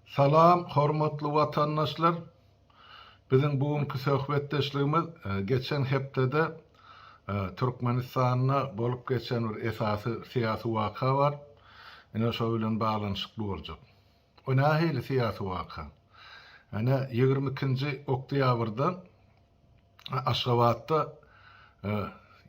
Salam, hormatly watandaşlar. Bizim bugünkü söhbetdeşligimiz geçen hepdede Türkmenistanyna bolup geçen bir esasy siyasi waka var. Ene şo bilen baglanyşykly boljak. O nähili siyasi waka? Ene 22-nji oktýabrda Aşgabatda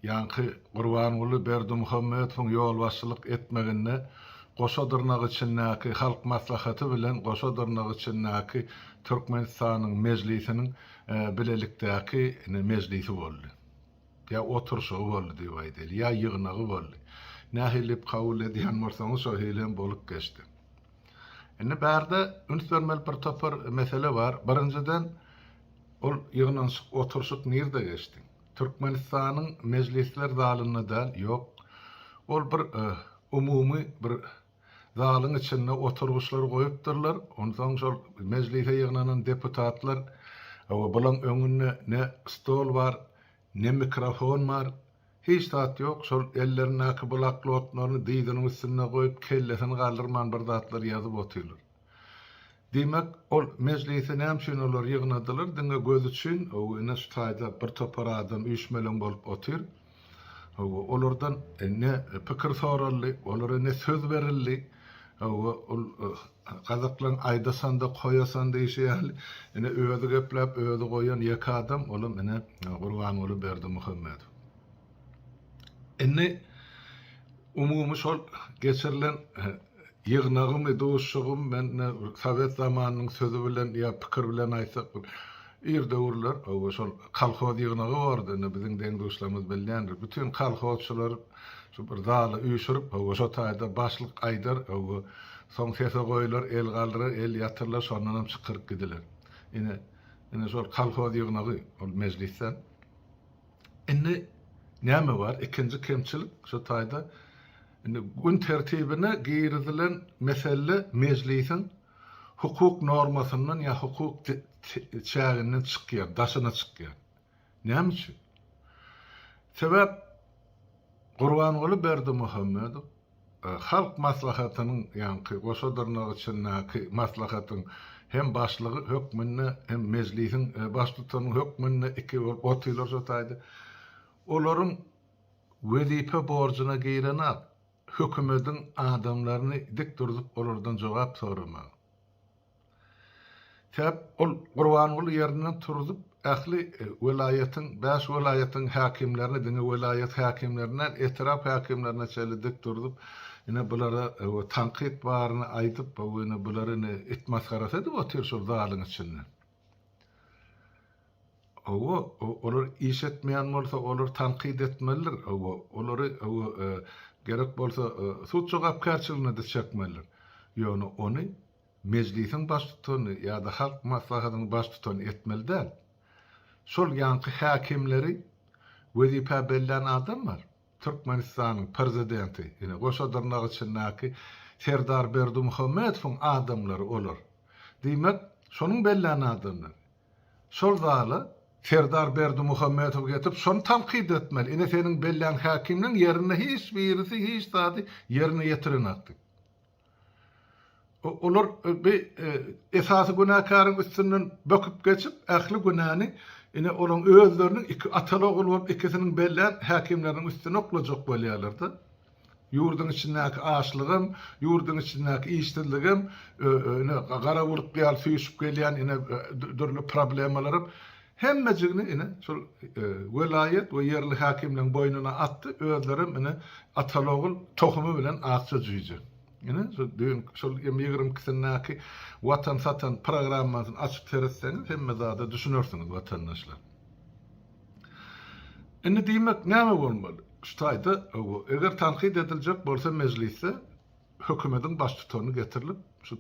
ýanky Gurbanyňly Berdimuhammedowyň ýol başçylyk etmeginde goşa dyrnak içindäki halk maslahaty bilen goşa dyrnak içindäki Türkmenistanyň mejlisiniň bilelikdäki mejlisi boldy. Ya oturşy boldy diýip aýdýar. Ya ýygnagy boldy. Nähilip kabul edýän bolsaňyz şo helen bolup geçdi. Indi bärde üns bermeli bir topar mesele var. Birinciden ol ýygnanşyk oturşyk nirde geçdi? Türkmenistanyň mejlisler zalynda ýok. Ol bir umumy bir zalyň içinde oturguşlar goýupdyrlar. Ondan şol mejlise ýygnanan deputatlar bulan öňünde ne stol var, ne mikrofon var. Hiç zat ýok. Şol ellerindäki bulakly otlaryny diýdiň üstüne goýup kellesini galdyrman bir zatlar ýazyp otyrlar. Demek ol mejlise näme üçin olar ýygnadylar? Diňe göz üçin o ene ştaýda bir topar adam üýşmelen bolup otyr. Olardan ne pikir sorally, olara ne söz berildi. Ol gazaklaryň aýdasanda goýasan diýişýär. Ene öýde geplep öýde goýan ýeki adam olam ene Gurbanyňly Berdimuhammedow. Enne umumy şol geçirilen ýygnagymy doşugym men Sowet zamanynyň sözü bilen ýa pikir bilen aýtsak ir döwürler şol kalhoz ýygnagy bardy. Biziň deňdoşlarymyz bilýändir. Bütün kalhozçylar şu bir zaly üýşürip şo taýda başlyk aýdar soň sese goýlar, el galdyrar, el ýatyrlar, şondan çykyryp gidiler. Ine şol kalhoz ýygnagy ol mejlisden. Indi näme var? Ikinji kemçilik şo taýda gün tertibine giyirilen mesele mejlisin hukuk normasından ya hukuk çäginden çykýar, daşyna çykýar. Näme üçin? Sebäp Gurbanyňly Berdimuhammedow halk maslahatynyň ýanky goşa dyrnak içindäki maslahatyň hem başlygy hökmünde hem mejlisiň baş tutanyň hökmünde iki otylar şo taýda. Olaryň wezipe borjuna girenak hökümetiň adamlaryny dik durup olardan jogap soramak. Täp ol Gurbanyňly ýerinden turup ähli welaýatyň 5 welaýatyň häkimlerini diňe welaýat häkimlerinden etraf häkimlerine çeldik durup ine bulara tanqid baryny aýdyp bulary itmasgarasy edip otyr şol zalyň içinde. Olar iş etmeýän bolsa olar tanqid etmeliler. Olary gerek bolsa suç jogapkärçiligine de çekmeliler. Ýöne ony mejlisiň baş tutany ýa-da halk maslahatynyň baş tutany etmeliler. Şol ýanky häkimleri wezipe bellen adamlar. Türkmenistanyň prezidenti, ýene goşa dyrnak içindäki Serdar Berdimuhammedowyň adamlary olar. Diýmek, şonuň bellen adamlar. Şol zaly Serdar Berdimuhammedow getip şonu tanqid etmeli. Ine seniň bellen häkiminiň ýerine hiç birisi hiç zady ýerine ýetirenakdy. Olar bir esasy günahkaryň üstünden böküp geçip ähli günahny ine olaň özleriniň iki atalagy bolup ikisiniň bellen häkimleriň üstüne oklajak bolýarlar-da. Ýurdun içindäki açlygym, ýurdun içindäki işsizligim, gara bulup ýal süýüşüp gelýän dürli problemlarym hemmejigini şol welaýet we ýerli häkimliň boýnuna atdy, özlerim atalagy tohumy bilen akça jüýje. Şol 22-näki Watan Satan programmasyny açyp teretseňiz hemme zada düşünersiniz watandaşlar. Indi diýmek näme bolmaly? Ştaýda eger tanqid ediljek bolsa mejlise hökümetiň baş tutany getirilip şu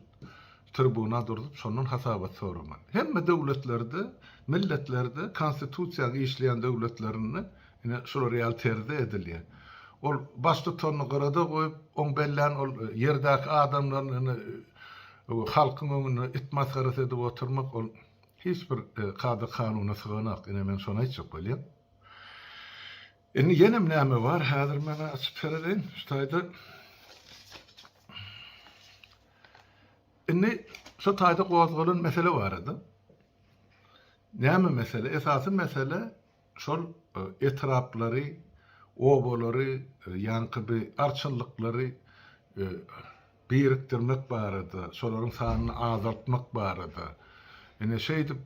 tribuna durup şonun hasabat soramak. Hemme döwletlerde, milletlerde konstitusiýa işleýän döwletlerinde şol realterde edilýär. Ol baş tutanyny garada goýup oň bellen ol ýerdäki adamlaryny halkyň öňüne itmasgarasy edip oturmak ol hiç bir kady kanuna syganak. Men şonu aýtjak bolýar. Indi ýenem näme var? Häzir mena açyp berelin. Ştaýda Inni şu taýda gozgalan mesele bar edi. Näme mesele? Esasy mesele şol etraplary, obolary, ýanky arçyllyklary birikdirmek bar edi. Şolaryň sanyny azaltmak bar edi. Ene şeýdip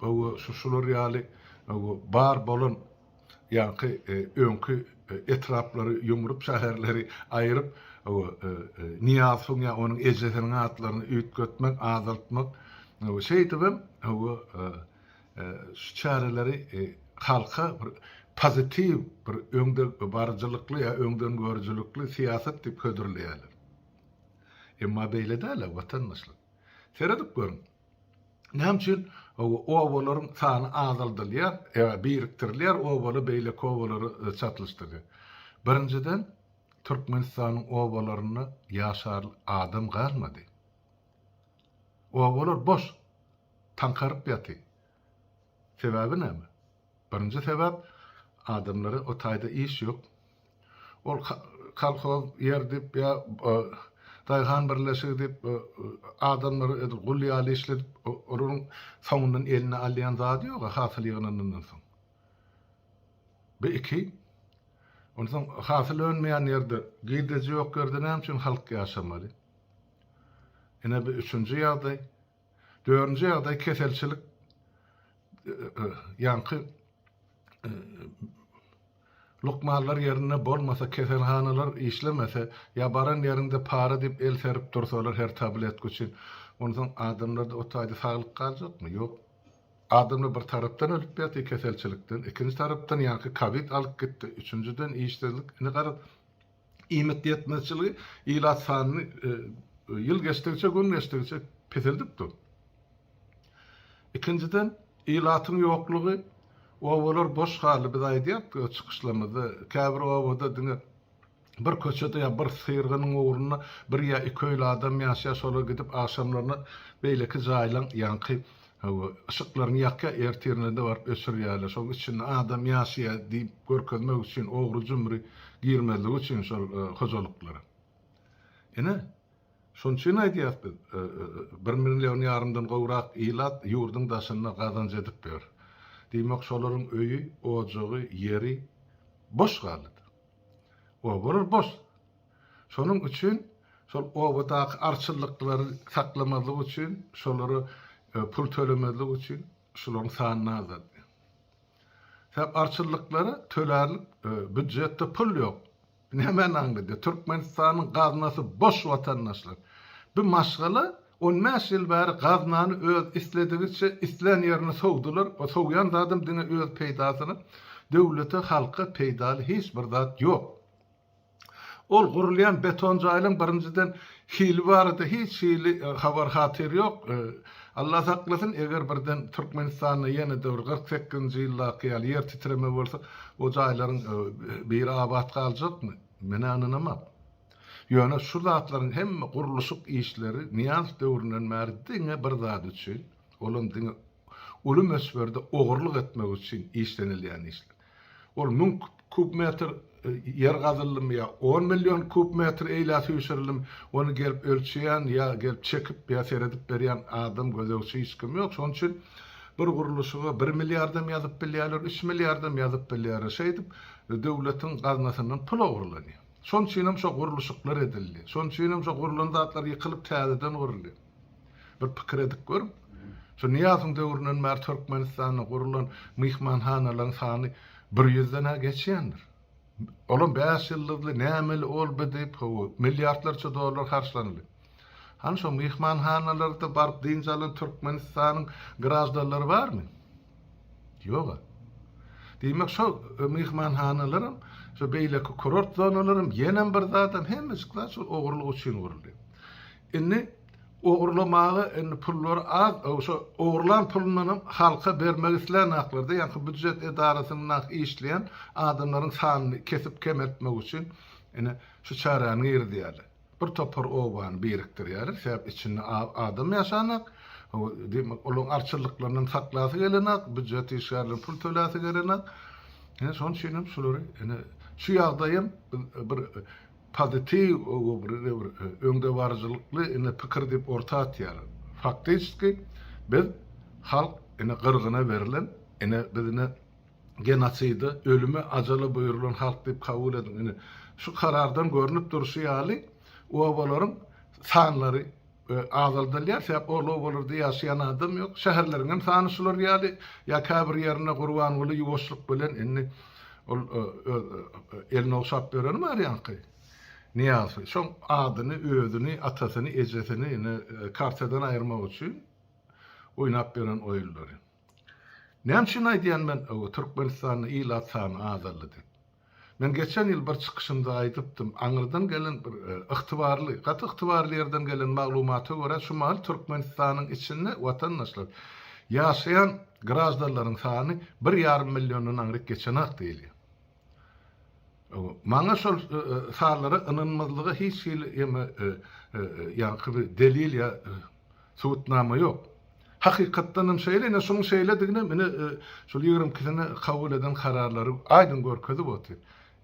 şular ýaly bar bolan ýanky öňkü etraplary ýumrup şäherleri aýryp niýasyň ýa onuň ejesiniň atlaryny üýtgetmek, azaltmak şeýdibim şu çareleri halka bir pozitiv bir öňde barjylykly ýa öňden görjülükli siýasat diýip hödürleýärler. Emma beýle däl watandaşlyk. Seredip görün. Näme üçin obolaryň sany azaldylýar, birikdirilýär, obaly beýle kobalary çatlaşdyrýar. Birinciden Türkmenistanyň obalaryny ýaşar adam galmady. Obalar boş, tankaryp ýaty. Sebebi näme? Birinji sebäp adamlary o taýda iş ýok. Ol kalkoz ýer dip ýa daýhan birleşigi dip adamlary gulýaly işledip olaryň soňundan eline alýan zady ýok, hasylygynyň soň. Bir-iki, ondan soň hasyl ölmeýän ýerde gideji ýok gördi näme üçin halk ýaşamaly? Ene bir üçünji ýagdaý, dördünji ýagdaý keselçilik ýanky lokmalar yerine bolmasa, keselhanalar işlemese, ya baran yerinde para dip el serip dursalar her tablet güçin. Ondan adamlarda o taýda saglyk galjakmy? Ýok. Adamlar bir tarapdan ölüp ýaty keselçilikden, ikinji tarapdan ýanky Covid alyp gitdi, üçünjiden işsizlik. Ine garap iýmet ýetmezçiligi ilaç sanyny ýyl geçdikçe, gün geçdikçe peseldipdi. İkinciden ilatyň ýoklugy, owalar boş haly biz aýdýak çykyşlamada, käbir owada diňe bir köçede ýa bir syrgynyň ogruny bir ýa iki öýle adam ýaşaýar, şola gidip akşamlaryna beýleki jaýlan ýanky ışıklaryny ýaka ertirinde barıp ösürýärler. Şol üçin adam ýaşaýar diýip görkezmek üçin ogru jümri girmeli üçin şol hojalyklara. Ene şoň üçin aýdýak biz 1 milyon ýarymdan gowrak ilat ýurduň daşyna gazanç edip ber. Diýmek şolaryň öýü, ojagy, ýeri boş galydy. Obalar boş. Şonuň üçin şol obadaky arçylyklary saklamalyk üçin, şolary pul tölemelik üçin şolaryň sanyny azaltdy. Sebäp arçylyklary tölerlik büdjetde pul ýok. Näme aňlady? Türkmenistanyň gaznasy boş watandaşlar. Bu maşgala 15 ýyl bäri gaznany öz isledigiçe islen ýerine sowdular. O sowýan zadym diňe öz peýdasyny döwlete, halka peýdaly hiç bir zat ýok. Ol gurulýan beton jaýlaryň birinciden hili bardy, hiç hili habar hatyr ýok. Allah saklasın, eger birden Türkmenistanyny ýene-de 48-nji ýyldaky ýer titreme bolsa, o jaýlaryň bir abad galjakmy? Mene anynamam. Ýöne şu zatlaryň hemme guruluşyk işleri niýans döwründen bäri diňe bir zat üçin, olum diňe ulum ösberde ogurluk etmek üçin işlenilýän işler. Ol 1000 kubmetr yer gazylmy ýa 10 milyon kubmetr eýlä süýşirilmi, onu gelip ölçeýän ýa gelip çekip ýa seredip berýän adam gözegçi hiç kim ýok. Şoň üçin bir guruluşyga 1 milliardam ýazyp bilýärler, 3 milliardam ýazyp bilýärler. Şeýdip döwletiň gaznasyndan pul ogurlanýar. Şoň üçin şo guruluşyklar edildi. Şoň üçin şo gurulan zatlar ýykylyp täzeden guruldy. Bir pikir edip görüm. Şo niýasyň döwründen bäri Türkmenistanyň gurulan mihmanhanalaryň sany 100-den geçýändir. Olam 5 ýyllyk nämeli ol bedip milliardlarça dollar harçlandy. Han şo mihmanhanalarda barıp diňjalan Türkmenistanyň grajdalary barmy? Ýok. Diýmek şo mihmanhanalaryň şo beýleki kurort zonalaryň ýene bir zatdan hemmesi şo ogurlyk üçin guruldy. Indi ogurlamagy pullary az, şo ogurlan pulundan halka bermek isleýän haklarda, ýa-ni büdjet edarasynyň işleýän adamlaryň sanyny kesip kemeltmek üçin ene şu çarany ýerdýärler. Bir topar owan birikdirýärler, sebäp içinde adam ýaşanak, demek olaň arçylyklaryny saklasy gelenak, büdjet işgärleri pul töläsi gelenak. Ene şoň üçin şolary ene şu ýagdaýym bir pozitiv bir öňde barjylykly ene pikir dip orta atýar. Faktiski biz halk ene gırgına verilen ene bizine genasida ölüme ajaly buyurulan halk dip kabul edin. Ene şu karardan görünüp duruşy ýaly obalaryň sanlary azaldylýar, sebäp olu bolur diýe ýaşaýan adam ýok. Şäherleriň sany şular ýaly ýa-ka bir ýerine gurban boly ýuwaşlyk bilen indi ol eline oşap beren marýanky. Niýazy şoň adyny, özüni, atasyny, ejesini ine kartadan aýyrmak üçin oýnap beren oýunlary. Näçin aýdýan men o Türkmenistanyň ilat sany azaldy. Men geçen ýyl bir çykyşymda aýdypdym, aňyrdan gelen bir ygtybarly, gaty ygtybarly ýerden gelen maglumata görä şumal Türkmenistanyň içinde watandaşlar ýaşaýan grajdanlaryň sany 1,5 millionyň aňryk geçenak diýilýär. Maňa şol sanlary ynanmazlygy hiç ýa-ni delil ýa suwutnama ýok. Hakykatdan şeýle, şoň şeýle digine meni şol 22-sine kabul eden kararlary aýdyn görkezip otur.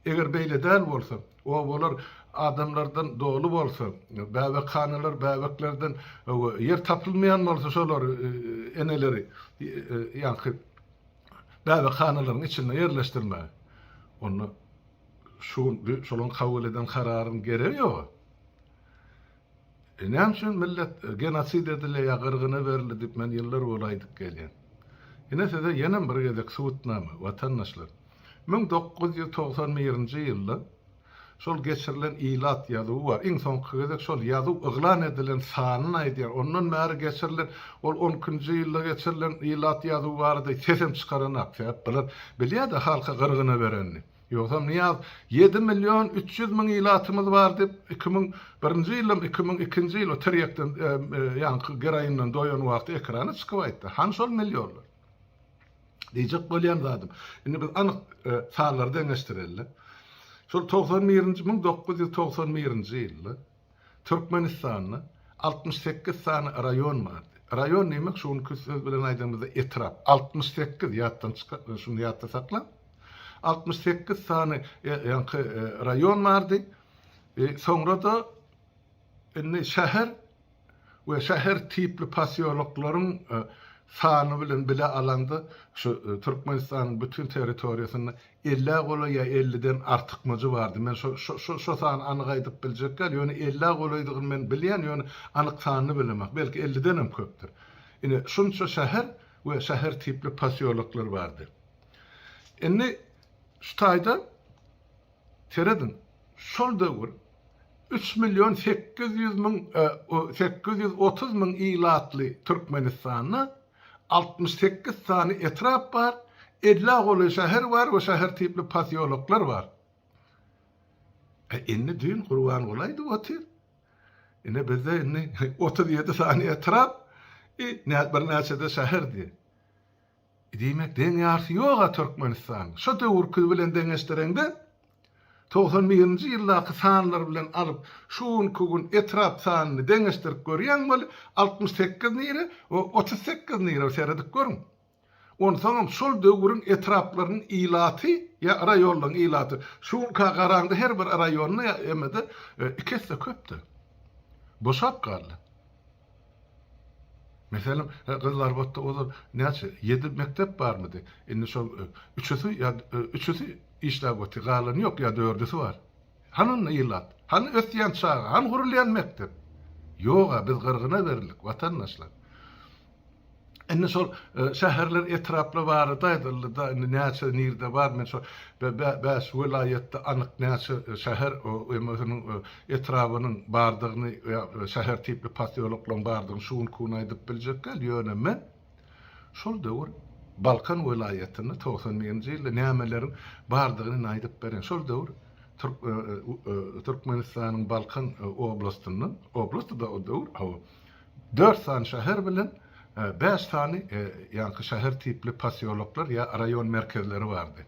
Eger beýle däl bolsa, o bolar adamlardan dolu bolsa, bäbek kanalar, bäbeklerden yer tapylmaýan bolsa şolar eneleri ýa-ni bäbek kanalaryň içinde ýerleşdirme. Onu şolun kabul eden kararın gereği yok. Näçin millet genosid edilýär, ýa gyrgyna berildi dip men ýyllar bolaydyk gelýän. Ýene-de ýene bir gezek suwutnama watandaşlar. 1991-nji ýylda şol geçirilen ilat ýazygy bar. Iň soňky gezek şol ýazyg yglan edilen sanyny aýdýar. Ondan bäri geçirilen ol 10-njy ýylda geçirilen ilat ýazygy bardy. Sesem çykaranak sebäp biler bilýär-de halka gyrgyna berenni. Ýoksam niýaz 7.300.000 ilatymyz bar dip 2001-nji ýyldym 2002-nji ýyl oterýekden ýa-ni geraýyndan doýan wagty ekrana çykyp aýtdy. Han şol milliónlar. Diýjek bolýan zadım. Indi biz anyk sanlary deňeşdireli. Şol 1991-nji ýylda Türkmenistanyň 68 sany raýon bar. Raýon näme? Şunu söz bilen aýdymyzda etrap. 68 ýatdan çykyp şunu ýatda sakla. 68 sany ýa-ni raýon bardy. Soňra da şäher we şäher tipli pasiýonlyklaryň sany bilen bile alanda şu Türkmenistanyň bütün territoriýasyny 50 goly ýa 50den artykmajy bardy. Men şu sany anyk aýdyp biljekler, ýöne 50 golydygyny men bilýän, ýöne anyk sanyny bilemek. Belki 50den hem köpdir. Ine şunça şäher we şäher tipli pasiýonlyklar bardy. Indi şu taýda teredin şol döwür 3.830.000 ilatly Türkmenistanyň 68 sany etrap bar, 50 goly şäher bar we şäher tipli pasiýonlyklar bar. Indi dün gurban bolaydy otyr. Ine bizde indi 37 sany etrap, bir näçede şäher diýer. Demek deň ýarsy ýok Türkmenistan. Şu döwür bilen deňeşdirende 91-nji ýyldaky sanlar bilen alyp şuň kugun etrap sanyny deňeşdirip görýän bol 68 nire we 38 nire seredik görün. Ondan şol döwürüň etraplarynyň ilaty ýa raýonlaryň ilaty şuň garaňda her bir raýonyny emede ikisi köpdi. Boşap galdy. Mesela kızlar botta olur näçe 7 mektep barmydy? Indi şol üçüsü işler boty galan ýok ýa 4'üsi bar. Hanyn ilat, han ötýän çağa, han gurulýan mektep. Ýoga biz gyrgyna berildik watandaşlar. Indi şol şäherler etraply bardydy da näçe nirde bar men şol bäş vilayetde anyk näçe şäher o emosynyň etrabynyň bardygyny şäher tipli pasiýonlyklaryň bardygyny şuň kun aýdyp biljekler ýöne men şol döwür Balkan vilayetinde 90-njy ýylda nämeleriň bardygyny aýdyp beren şol döwür Türkmenistanyň Balkan oblastynyň oblasty da o döwür 4 sany şäher bilen 5 sany ýa-ni şäher tipli pasiýonlyklar ýa raýon merkezleri bardy.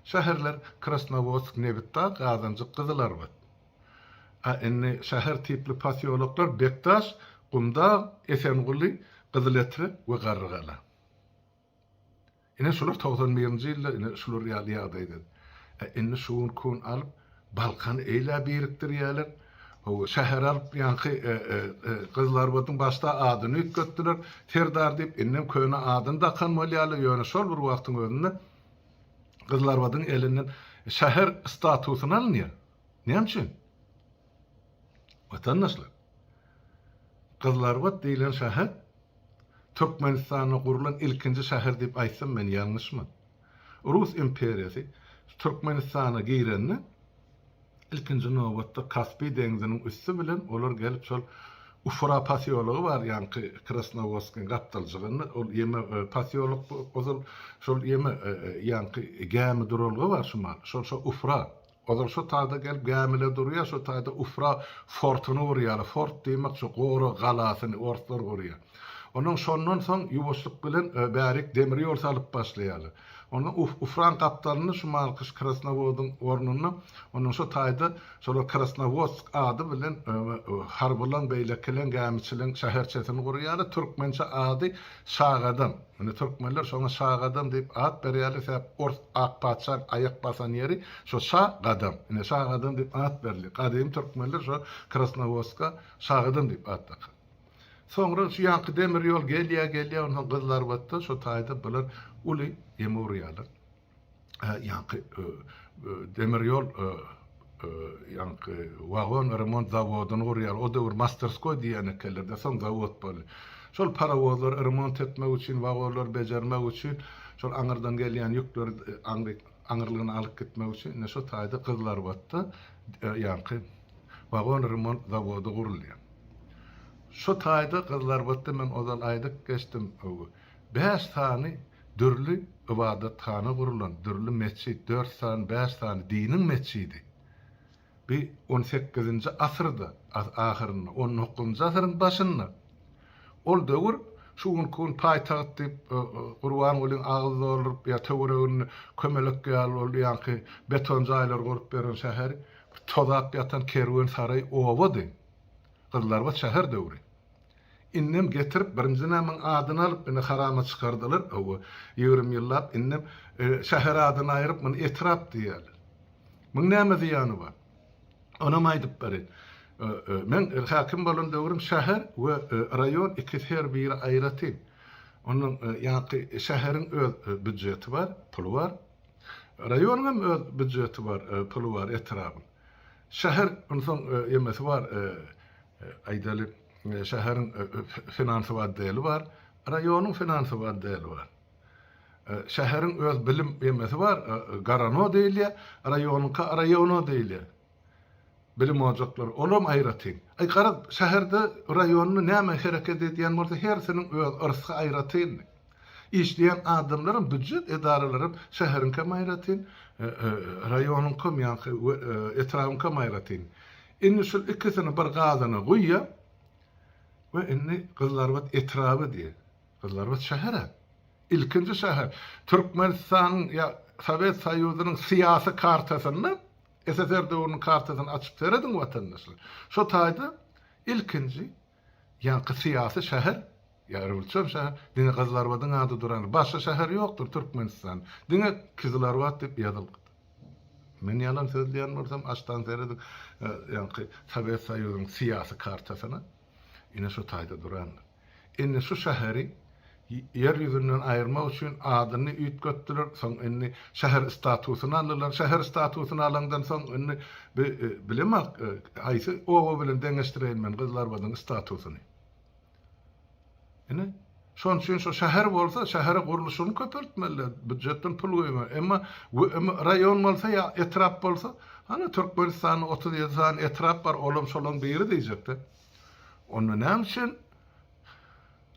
Şäherler Krasnovodsk, Nebitda, Gazanjyk, Gyzylarbat. Indi şäher tipli pasiýonlyklar Bektaş, Gumda, Esenguly, Gyzyletri we Garrygala. Ine şular 91-nji ýylda ine şular ýaly ýagdaýdy. Indi şuň kun alyp Balkan eýle birikdirýärler. O şäher alıp ýanky kızlar botun başda adyny ütgetdiler. Terdar diýip innem köýüne adyny dakan bolýaly ýöne şol bir wagtyň özünde kızlar botun elinden şäher statusyny alınýar. Näme üçin? Vatandaşlar. Kızlar bot diýilen şäher Türkmenistanyň gurulan ilkinji şäher diýip aýtsam men ýalňyşmy? Rus imperiýasy Türkmenistana girenni ilkinji nowatda Kaspy deňiziniň üstü bilen olar gelip şol Ufra pasiýology bar, ýani Krasnovodskyn gapdalçygyny, ol ýeme pasiýolog ozal şol ýeme ýani gämi durulgy bar şumal. Şol Ufra. Ozal şo taýda gelip gämile durýar, şo taýda Ufra fortuny urýar. Fort diýmek şo gory galasyny ortlar urýar. Onun şondan soň ýuwaşlyk bilen bärik demir ýol salyp başlaýarlar. Onun Ufran kaptalyny şu Malkys Krasnovod'un ornuna, onun şu taýda şol Krasnovodsk ady bilen harbylan beýleklen gämiçiliň şäherçesini gurýar. Türkmençe ady Şagadam. Ony türkmenler şoňa Şagadam diýip ad berýärler. Sebäp Akpaçar ayak basan ýeri şo Şagadam. Ine Şagadam diýip ad berýär. Gadym türkmenler şo Krasnovodska Şagadam diýip ad takar. Soňra şu ýanky demir ýol gelýär, onuň kızlar batda şo taýda bular uly ýeme urýarlar. Ýanky demir ýol ýanky wagon remont zawodyny urýar. O da bir Masterskoy diýene kellerde soň zawod bolýar. Şol parawozlar remont etmek üçin, wagonlar bejermek üçin, şol aňyrdan gelýän ýükleri aňyrlygyny alyp gitmek üçin şo taýda kızlar batda ýanky wagon remont zawody gurulýar. Şu taýda kızlar batda men ozal aýdyk geçdim. 5 tany dürli ibadathana gurulan, dürli mescid, 4 tane, 5 tane dinin mescidi. Bir 18-nji asyrda, ahyrynda, 19-njy asyryň başynda. Ol döwür şuň kun paýtagat diýip Gurban bolan agyzy olup ýa töweregini kömelekge alyp ýanky beton jaýlar gurup beren şäher tozap ýatan kerwen saray owady. Kızlar bat şäher döwri. Innem getirip birinji nämen adyny alyp beni harama çykardylar. O 20 ýyllap innem şäher adyny aýryp meni etrap diýerler. Muň näme ziýany bar? Ona maýdyp berin. Men hakim bolan döwrüm şäher we raýon ikisi bir aýratyn. Onuň ýanky şäheriň öz büdjeti bar, puly bar. Raýonyň öz büdjeti bar, puly bar, etrapy. Şäher onuň ýemesi bar, aýdaly şäheriň finansy wadyly bar, raýonyň finansy wadyly bar. Şäheriň öz bilim ýemesi bar, garano diýilýär, raýonyňka diýilýär. Bilim ojaklar olam aýratyn. Ay garap şäherde raýonyny näme hereket edýän bolsa hersiniň öz ırsy aýratyn. İşleyen adamların büdjet edaralaryň şäheriň kamaýratyn, raýonyň kom ýanky etrawyň kamaýratyn. Inni şol ikisini bir gazyna goýýar we inni kızlar bat etrabı diýer. Kızlar bat şäher. İlkinji şäher. Türkmenistan ýa Sowet Soýuzynyň syýasy kartasyny SSR döwrüniň kartasyny açyp berediň watandaşlar. Şo taýda ilkinji ýanky syýasy şäher ýa revolýusiýon şäher, diňe kızlar batyň ady duran başga şäher ýokdur Türkmenistan. Diňe kızlar bat diýip ýazyldy. Men ýalan sözleýän bolsam açdan seredik ýanky Sowet Soýuzynyň syýasy kartasyny ine şo taýda duran. Indi şu şäheri yer ýüzünden aýyrmak üçin adyny ütgetdiler, soň indi şäher statusyny aldylar. Şäher statusyny alandan soň indi bilemek aýsy owa bilen deňeşdirilmen kızlar batyň statusyny. Ine şoň üçin şo şäher bolsa şähere guruluşyny köpeltmeli, büdjetden pul goýma. Emma raýon bolsa ýa etrap bolsa, ana Türkmenistanyň 37 tane etrap bar, olam şolaň biri diýjekdi. Onu näme üçin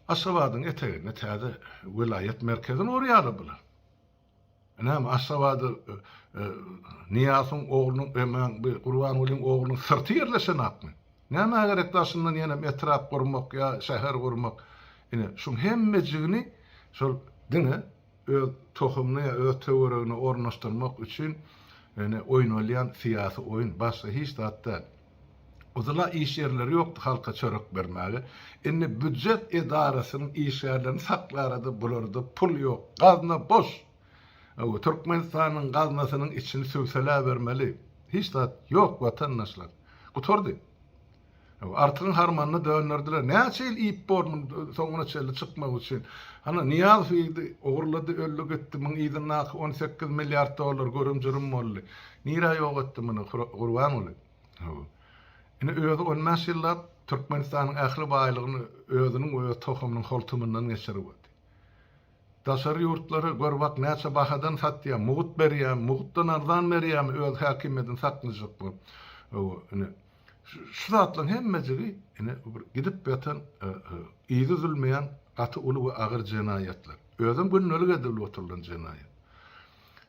Aşgabatyň etegine täze vilayet merkezine urýarlar bular. Näme Aşgabady Niýasyň oglunyň hemen Gurban bolan oglunyň syrty ýerleşen akmy. Näme gerek daşyndan ýene etrap gurmak ýa şäher gurmak. Ine şu hemmejigini şol diňe öz tohumny ýa öz töweregini ornaşdyrmak üçin ene oýun bolýan syýasy oýun başga hiç zatda. Ozala iş yerleri yoktu halka çörek bermäge. Indi büdjet edarasynyň iş yerlerini saklarady, bularda pul yok. Gazna boş. Türkmenistanyň gaznasynyň içini süwselä bermeli. Hiç zat yok watandaşlar. Gutordy. Artığın harmanını döndürdüler. Näçe ýyl iýip bormun soňuna çelli çykmak üçin. Ana Niyaz fiýdi, ogurlady, öllük etdi. Muň ýylyň naky 18 milliard dollar görümjürüm boldy. Nira ýok etdi muny gurban boly. Ine öýde 10 ýyllap Türkmenistanyň ähli baýlygyny özüniň we tohumynyň holtumyndan geçirip boldy. Daşary ýurtlary görbak näçe bahadan satýar, mugut berýär, mugutdan ardan berýär, öz häkimetiň satlyjyk bu. Ine şu zatlaryň hemmejigi ine gidip ýatan ýygy zulmeýän gaty uly we agyr jenayetler. Özüm günnülik edilip oturulan jenayet.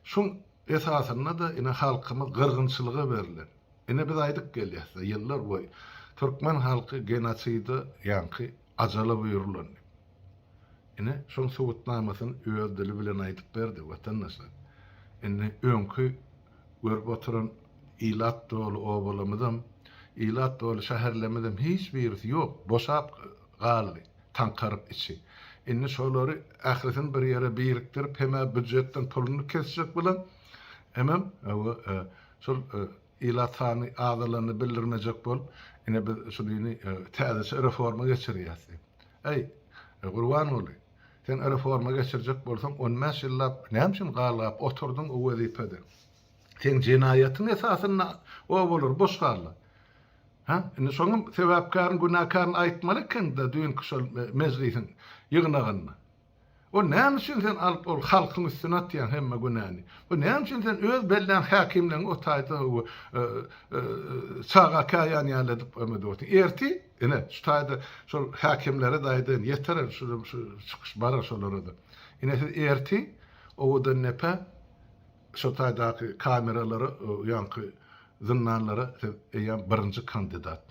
Şoň esasyna da ine halkymyz gyrgynçylyga beriler. Ine biz aýdyk gelýär, ýyllar boýy Türkmen halky genosidy ýanky ajala buyurulan. Ine şoň sowutnamasyny öz dili bilen aýdyp berdi watandaşlar. Ine öňkü görüp oturan ilat dolu obalamydam, ilat dolu şäherlemedem hiç birisi ýok, boşap galdy, tankaryp içi. Ine şolary ählisin bir ýere birikdirip heme büdjetden puluny kesjek bilen hemem şol ilat sany adalarını bildirmejek bol, ine biz şulyny täze reforma geçirýäs. Ey, gurban boly. Sen reforma geçirjek bolsaň 15 ýyllap näme galap oturdun o wezipede. Sen jenayetin esasyna o bolur, boş galy. Ha? Ine soňam sebäpkaryn, günahkaryn aýtmalyk da düýün kuşal mezlisin ýygnagyny. O näme üçin sen alyp ol halkyň üstüne atýan hemme günäni? O näme üçin sen öz belden häkimleň o taýda çağa kaýan ýaladip ömedip erti ine şu taýda şol häkimlere daýdyn ýeter şu çykyş bara şolary da. Ine erti o da nepe şu taýdaky kameralary ýanky zyndanlara eýen birinji kandidat.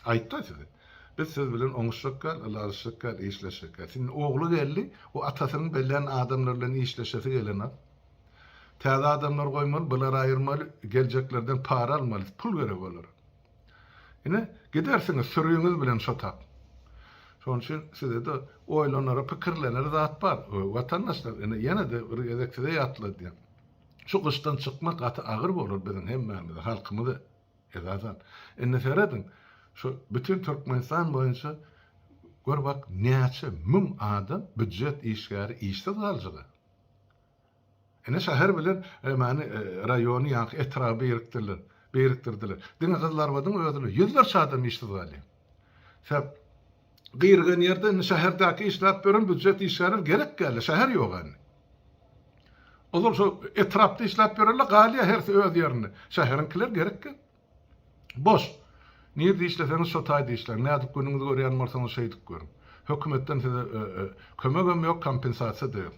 Aýtdy size. Biz siz bilen oňuşluklar, alaşlyklar, işleşikler. Senin ogly geldi, o atasynyň belän adamlar bilen işleşesi gelenler. Täze adamlar goýmaly, bular aýyrmaly, geljeklerden para almaly, pul gerek bolar. Ine gidersiňiz sürüýüňiz bilen şotap. Şoň üçin size de oýlanary, pikirleneri zat bar. Watandaşlar ine ýene de bir gezekde ýatlady. Şu kıştan çykmak gaty agyr bolar biziň hemmemize, halkymyza ezadan. Ine seredin şu bütün Türkmenistan boýunça gör bak näçe müm adam büdjet işgäri işsiz galjygy. Ene şäher bilen many raýony ýa-ni etraby biriktirdiler. Diňe gyzlar badyň öýdüler. Ýüzlerçe adam işsiz galy. Sebäp gyrgyn ýerde şäherdäki işläp beren büdjet işgäri gerek geldi. Şäher ýok any. Olur şu etrapda işläp bererler galy herse öz ýerine. Şäherinkiler gerek gel. Boş. Nirde işleseňiz şo taýda işler. Nädip günüňizi görýän bolsaňyz şeýdik görün. Hökümetden size kömegem ýok, kompensasiýa da ýok.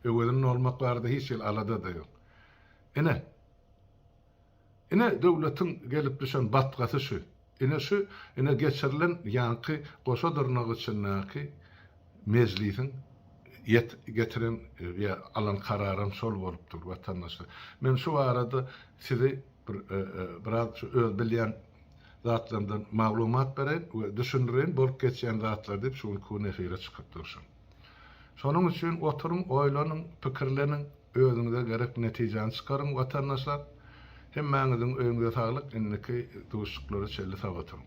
Öwedin olmak barada hiç ýyl alada da ýok. Ine döwletiň gelip düşen batgasy şu. Ine geçirilen ýanky goşa dyrnagy üçin mezlisin getiren ýa alan kararym şol bolupdyr watandaşlar. Men şu arada sizi biraz öz bilýän zatlardan maglumat beren we düşündiren bolup geçýän zatlar diýip şol konu efire çykyp durşun. Şonuň üçin oturuň, oýlanyň, pikirleniň, özüňize gerek netijeni çykaryň watandaşlar. Hemmäňiziň öňüňize saglyk, inniki duşuklary çelli sag oturuň.